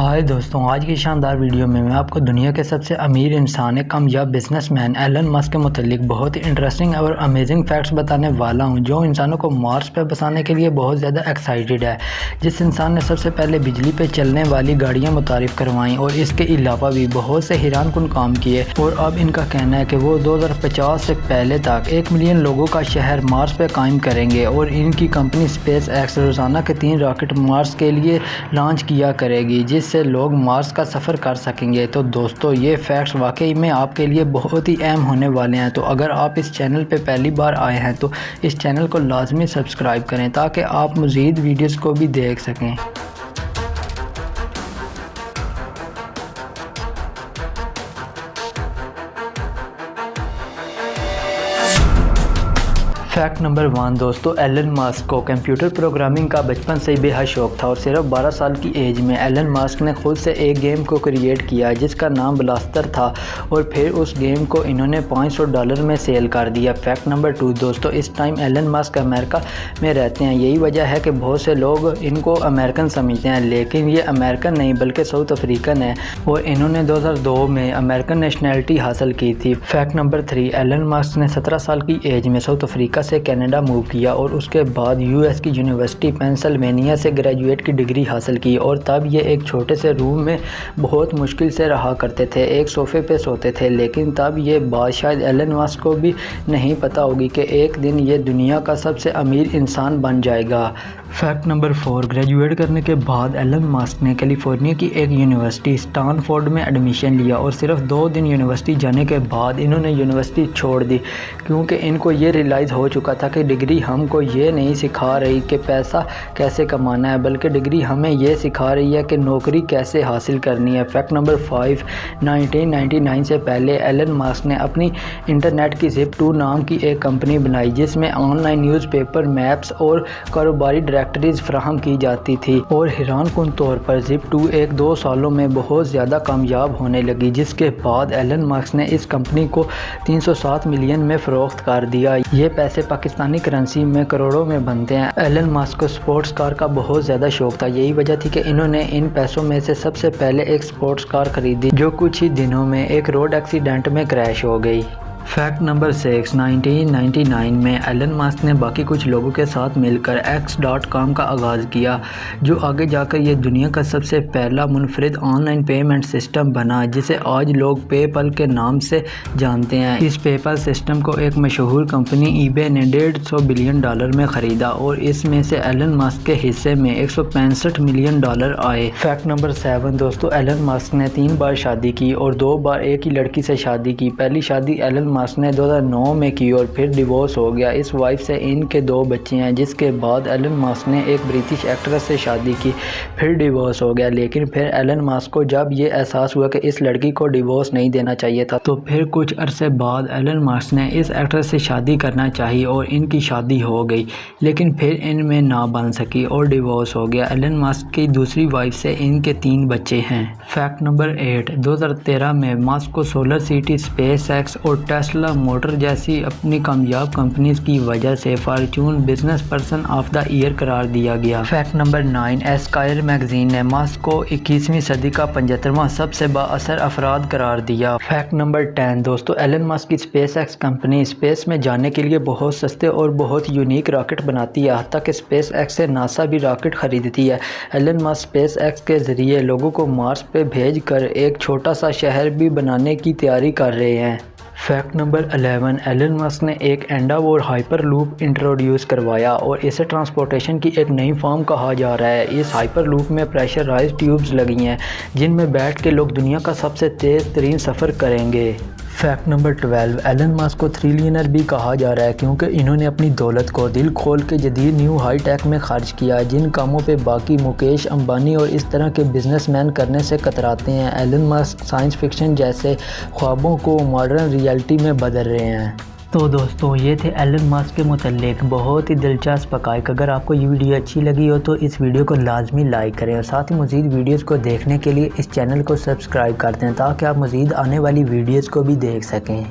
हाय दोस्तों, आज की शानदार वीडियो में मैं आपको दुनिया के सबसे अमीर इंसान, कामयाब बिजनेसमैन एलन मस्क के मुतालिक बहुत ही इंटरेस्टिंग और अमेजिंग फैक्ट्स बताने वाला हूं, जो इंसानों को मार्स पर बसाने के लिए बहुत ज़्यादा एक्साइटेड है। जिस इंसान ने सबसे पहले बिजली पे चलने वाली गाड़ियां मुतारिफ करवाईं और इसके अलावा भी बहुत से हैरानकुन काम किए, और अब इनका कहना है कि वो 2050 से पहले तक 1 मिलियन लोगों का शहर मार्स पर कायम करेंगे और इनकी कंपनी स्पेस एक्स रोज़ाना के 3 रॉकेट मार्स के लिए लॉन्च किया करेगी, जिससे लोग मार्स का सफ़र कर सकेंगे। तो दोस्तों, ये फैक्ट्स वाकई में आपके लिए बहुत ही अहम होने वाले हैं। तो अगर आप इस चैनल पे पहली बार आए हैं तो इस चैनल को लाजमी सब्सक्राइब करें ताकि आप मज़ीद वीडियोस को भी देख सकें। फैक्ट नंबर 1 दोस्तों, एलन मस्क को कंप्यूटर प्रोग्रामिंग का बचपन से ही बेहद शौक था और सिर्फ 12 साल की एज में एलन मस्क ने खुद से एक गेम को क्रिएट किया जिसका नाम ब्लास्टर था, और फिर उस गेम को इन्होंने $500 में सेल कर दिया। फैक्ट नंबर 2 दोस्तों, इस टाइम एलन मस्क अमेरिका में रहते हैं। यही वजह है कि बहुत से लोग इनको अमेरिकन समझते हैं, लेकिन ये अमेरिकन नहीं बल्कि साउथ अफ्रीकन है और इन्होंने 2002 में अमेरिकन नेशनैलिटी हासिल की थी। फैक्ट नंबर 3, एलन मस्क ने 17 साल की एज में साउथ अफ्रीका से कनाडा मूव किया और उसके बाद यूएस की यूनिवर्सिटी पेंसिल्वेनिया से ग्रेजुएट की डिग्री हासिल की, और तब ये एक छोटे से रूम में बहुत मुश्किल से रहा करते थे, एक सोफे पे सोते थे। लेकिन तब ये बात शायद एलन मस्क को भी नहीं पता होगी कि एक दिन ये दुनिया का सबसे अमीर इंसान बन जाएगा। फैक्ट नंबर 4, ग्रेजुएट करने के बाद एलन मस्क ने कैलिफोर्निया की एक यूनिवर्सिटी स्टैनफोर्ड में एडमिशन लिया और सिर्फ 2 दिन यूनिवर्सिटी जाने के बाद इन्होंने यूनिवर्सिटी छोड़ दी, क्योंकि इनको ये रियलाइज़ हो चुका था कि डिग्री हमको ये नहीं सिखा रही कि पैसा कैसे कमाना है, बल्कि डिग्री हमें ये सिखा रही है कि नौकरी कैसे हासिल करनी है। फैक्ट नंबर 5, 1999 से पहले एलन मस्क ने अपनी इंटरनेट की Zip2 नाम की एक कंपनी बनाई जिसमें ऑनलाइन न्यूज़पेपर, मैप्स और कारोबारी डायरेक्टरीज फ्राहम की जाती थी, और हैरानकुन तौर पर Zip2 1-2 सालों में बहुत ज़्यादा कामयाब होने लगी, जिसके बाद एलन मस्क ने इस कंपनी को 307 मिलियन में फ़रोख्त कर दिया। ये पैसे पाकिस्तानी करेंसी में करोड़ों में बनते हैं। एलन मस्क को स्पोर्ट्स कार का बहुत ज़्यादा शौक था, यही वजह थी कि इन्होंने इन पैसों में से सबसे पहले एक स्पोर्ट्स कार खरीदी जो कुछ ही दिनों में एक रोड एक्सीडेंट में क्रैश हो गई। फैक्ट नंबर 6, 1999 में एलन मस्क ने बाकी कुछ लोगों के साथ मिलकर X.com का आगाज़ किया, जो आगे जाकर ये दुनिया का सबसे पहला मुनफरिद ऑनलाइन पेमेंट सिस्टम बना, जिसे आज लोग पेपल के नाम से जानते हैं। इस पेपल सिस्टम को एक मशहूर कंपनी ईबे ने $150 बिलियन में ख़रीदा और इसमें से एलन मस्क के हिस्से में $165 मिलियन आए। फैक्ट नंबर 7 दोस्तों, एलन मस्क ने 3 बार शादी की और 2 बार एक ही लड़की से शादी की। पहली शादी एलन मस्क ने 2009 में की और फिर डिवोर्स हो गया। इस वाइफ से इनके 2 बच्चे हैं, जिसके बाद एलन मस्क ने एक ब्रिटिश एक्ट्रेस से शादी की, फिर डिवोर्स हो गया। लेकिन फिर एलन मस्क को जब ये एहसास हुआ कि इस लड़की को डिवोर्स नहीं देना चाहिए था, तो फिर कुछ अरसे बाद एलन मस्क ने इस एक्ट्रेस से शादी करना चाहिए और इनकी शादी हो गई, लेकिन फिर इनमें ना बन सकी और डिवोर्स हो गया। एलन मस्क की दूसरी वाइफ से इनके 3 बच्चे हैं। फैक्ट नंबर 8, 2013 में मस्क को सोलर सिटी, स्पेस एक्स और टेस्ला मोटर जैसी अपनी कामयाब कंपनीज की वजह से Fortune business person of the year करार दिया गया। फैक्ट नंबर 9, एस्कायर मैगजीन ने मस्क को 21वीं सदी का 75वां सबसे बाअसर अफराद करार दिया। फैक्ट नंबर 10 दोस्तों, एलन मस्क की स्पेस एक्स कंपनी स्पेस में जाने के लिए बहुत सस्ते और बहुत यूनिक रॉकेट बनाती है, हत्ता कि स्पेस एक्स से नासा भी रॉकेट खरीदती है। एलन मस्क स्पेस एक्स के जरिए लोगों को मार्स पे भेज कर एक छोटा सा शहर भी बनाने की तैयारी कर रहे हैं। फैक्ट नंबर 11, एलन मस्क ने एक एंडावोर हाइपर लूप इंट्रोड्यूस करवाया और इसे ट्रांसपोर्टेशन की एक नई फॉर्म कहा जा रहा है। इस हाइपर लूप में प्रेशराइज्ड ट्यूब्स लगी हैं जिनमें बैठ के लोग दुनिया का सबसे तेज़ तरीन सफ़र करेंगे। फैक्ट नंबर 12, एलन मस्क को ट्रिलियनर भी कहा जा रहा है क्योंकि इन्होंने अपनी दौलत को दिल खोल के जदीद न्यू हाई टेक में खर्च किया, जिन कामों पे बाकी मुकेश अंबानी और इस तरह के बिजनेसमैन करने से कतराते हैं। एलन मस्क साइंस फिक्शन जैसे ख्वाबों को मॉडर्न रियलिटी में बदल रहे हैं। तो दोस्तों, ये थे एलन मस्क के मुतालिक बहुत ही दिलचस्प हक़ाइक़। अगर आपको ये वीडियो अच्छी लगी हो तो इस वीडियो को लाजमी लाइक करें और साथ ही मज़ीद वीडियोज़ को देखने के लिए इस चैनल को सब्सक्राइब कर दें ताकि आप मज़ीद आने वाली वीडियोज़ को भी देख सकें।